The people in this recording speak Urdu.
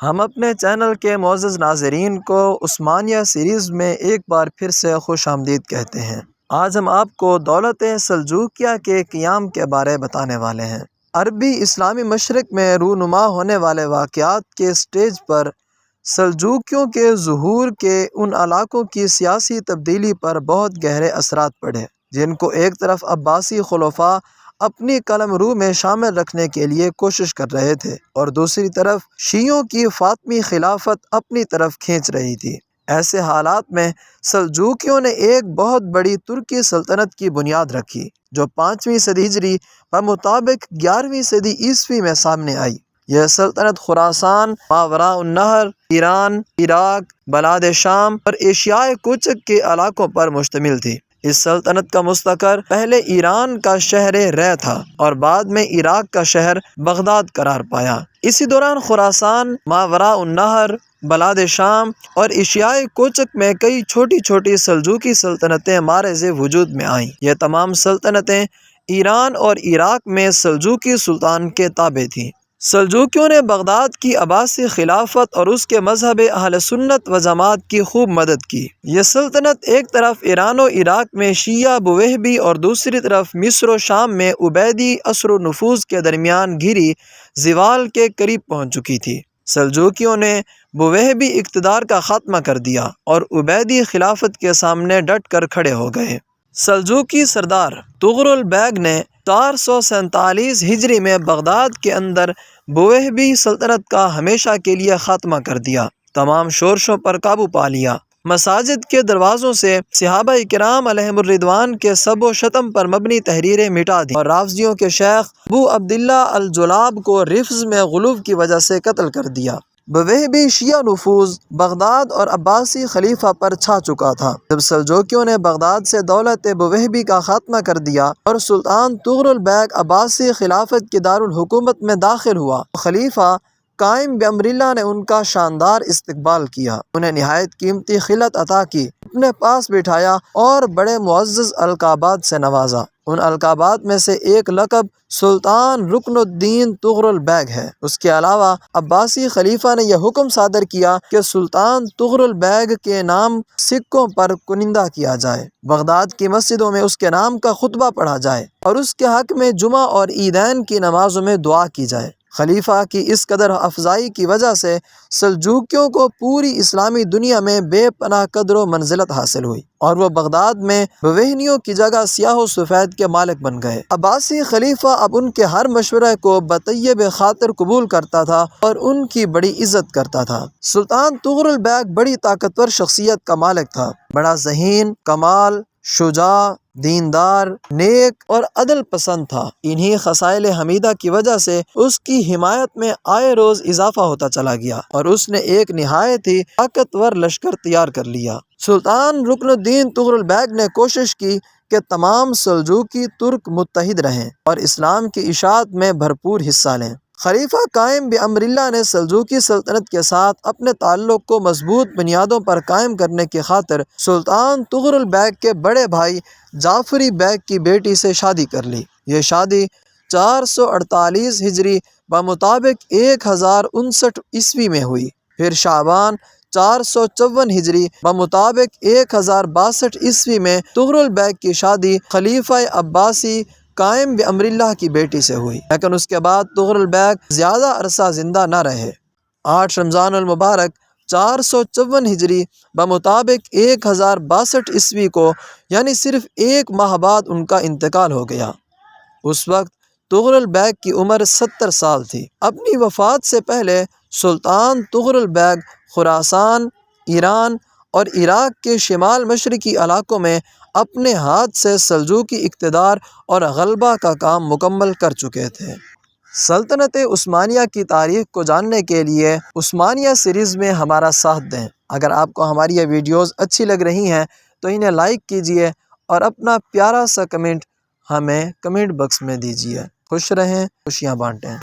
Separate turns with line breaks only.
ہم اپنے چینل کے معزز ناظرین کو عثمانیہ سیریز میں ایک بار پھر سے خوش آمدید کہتے ہیں۔ آج ہم آپ کو دولت سلجوقیہ کے قیام کے بارے بتانے والے ہیں۔ عربی اسلامی مشرق میں رونما ہونے والے واقعات کے سٹیج پر سلجوقیوں کے ظہور کے ان علاقوں کی سیاسی تبدیلی پر بہت گہرے اثرات پڑے، جن کو ایک طرف عباسی خلفاء اپنی قلم رو میں شامل رکھنے کے لیے کوشش کر رہے تھے اور دوسری طرف شیعوں کی فاطمی خلافت اپنی طرف کھینچ رہی تھی۔ ایسے حالات میں سلجوقیوں نے ایک بہت بڑی ترکی سلطنت کی بنیاد رکھی، جو 5ویں صدی ہجری بمطابق 11ویں صدی عیسوی میں سامنے آئی۔ یہ سلطنت خراسان، ماوراء النہر، ایران، عراق، بلاد شام اور ایشیائے کوچک کے علاقوں پر مشتمل تھی۔ اس سلطنت کا مستقر پہلے ایران کا شہر رے تھا اور بعد میں عراق کا شہر بغداد قرار پایا۔ اسی دوران خراسان، ماوراء النہر، بلاد شام اور ایشیائے کوچک میں کئی چھوٹی چھوٹی سلجوقی سلطنتیں مارز وجود میں آئیں۔ یہ تمام سلطنتیں ایران اور عراق میں سلجوقی سلطان کے تابع تھیں۔ سلجوقیوں نے بغداد کی عباسی خلافت اور اس کے مذہب اہل سنت و جماعت کی خوب مدد کی۔ یہ سلطنت ایک طرف ایران و عراق میں شیعہ بویہبی اور دوسری طرف مصر و شام میں عبیدی اثر و نفوذ کے درمیان گھری زوال کے قریب پہنچ چکی تھی۔ سلجوقیوں نے بویہبی اقتدار کا خاتمہ کر دیا اور عبیدی خلافت کے سامنے ڈٹ کر کھڑے ہو گئے۔ سلجوقی سردار طغرل بیگ نے 447 ہجری میں بغداد کے اندر بویہبی سلطنت کا ہمیشہ کے لیے خاتمہ کر دیا، تمام شورشوں پر قابو پا لیا، مساجد کے دروازوں سے صحابہ کرام علیہم الرضوان کے سب و شتم پر مبنی تحریریں مٹا دیں اور رافضیوں کے شیخ ابو عبداللہ الجلاب کو رفض میں غلو کی وجہ سے قتل کر دیا۔ بویہبی شیعہ نفوذ بغداد اور عباسی خلیفہ پر چھا چکا تھا۔ جب سلجوقیوں نے بغداد سے دولت بویہبی کا خاتمہ کر دیا اور سلطان طغرل بیگ عباسی خلافت کی دارالحکومت میں داخل ہوا، خلیفہ قائم بامر اللہ نے ان کا شاندار استقبال کیا، انہیں نہایت قیمتی خلعت عطا کی، اپنے پاس بٹھایا اور بڑے معزز القابات سے نوازا۔ ان القابات میں سے ایک لقب سلطان رکن الدین طغرل بیگ ہے۔ اس کے علاوہ عباسی خلیفہ نے یہ حکم صادر کیا کہ سلطان طغرل بیگ کے نام سکوں پر کنندہ کیا جائے، بغداد کی مسجدوں میں اس کے نام کا خطبہ پڑھا جائے اور اس کے حق میں جمعہ اور عیدین کی نمازوں میں دعا کی جائے۔ خلیفہ کی اس قدر افزائی کی وجہ سے سلجوقیوں کو پوری اسلامی دنیا میں بے پناہ قدر و منزلت حاصل ہوئی اور وہ بغداد میں بویہنیوں کی جگہ سیاہ و سفید کے مالک بن گئے۔ عباسی خلیفہ اب ان کے ہر مشورے کو بطیب خاطر قبول کرتا تھا اور ان کی بڑی عزت کرتا تھا۔ سلطان طغرل بیگ بڑی طاقتور شخصیت کا مالک تھا، بڑا ذہین، کمال، شجاع، دیندار، نیک اور عدل پسند تھا۔ انہی خصائل حمیدہ کی وجہ سے اس کی حمایت میں آئے روز اضافہ ہوتا چلا گیا اور اس نے ایک نہایت ہی طاقتور لشکر تیار کر لیا۔ سلطان رکن الدین طغرل بیگ نے کوشش کی کہ تمام سلجوقی ترک متحد رہیں اور اسلام کی اشاعت میں بھرپور حصہ لیں۔ خلیفہ قائم بامر اللہ نے سلجوقی سلطنت کے ساتھ اپنے تعلق کو مضبوط بنیادوں پر قائم کرنے کی خاطر سلطان طغرل بیگ کے بڑے بھائی جعفری بیگ کی بیٹی سے شادی کر لی۔ یہ شادی 448 ہجری بمطابق 1059 عیسوی میں ہوئی۔ پھر شعبان 454 ہجری بمطابق 1062 عیسوی میں طغرل بیگ کی شادی خلیفہ عباسی قائم بامر اللہ کی بیٹی سے ہوئی، لیکن اس کے بعد طغرل بیگ زیادہ عرصہ زندہ نہ رہے۔ 8 رمضان المبارک 454 ہجری بمطابق 1062 عیسوی کو، یعنی صرف ایک ماہ بعد ان کا انتقال ہو گیا۔ اس وقت طغرل بیگ کی عمر 70 سال تھی۔ اپنی وفات سے پہلے سلطان طغرل بیگ خراسان، ایران اور عراق کے شمال مشرقی علاقوں میں اپنے ہاتھ سے سلجوقی اقتدار اور غلبہ کا کام مکمل کر چکے تھے۔ سلطنت عثمانیہ کی تاریخ کو جاننے کے لیے عثمانیہ سیریز میں ہمارا ساتھ دیں۔ اگر آپ کو ہماری یہ ویڈیوز اچھی لگ رہی ہیں تو انہیں لائک کیجیے اور اپنا پیارا سا کمنٹ ہمیں کمنٹ باکس میں دیجیے۔ خوش رہیں، خوشیاں بانٹیں۔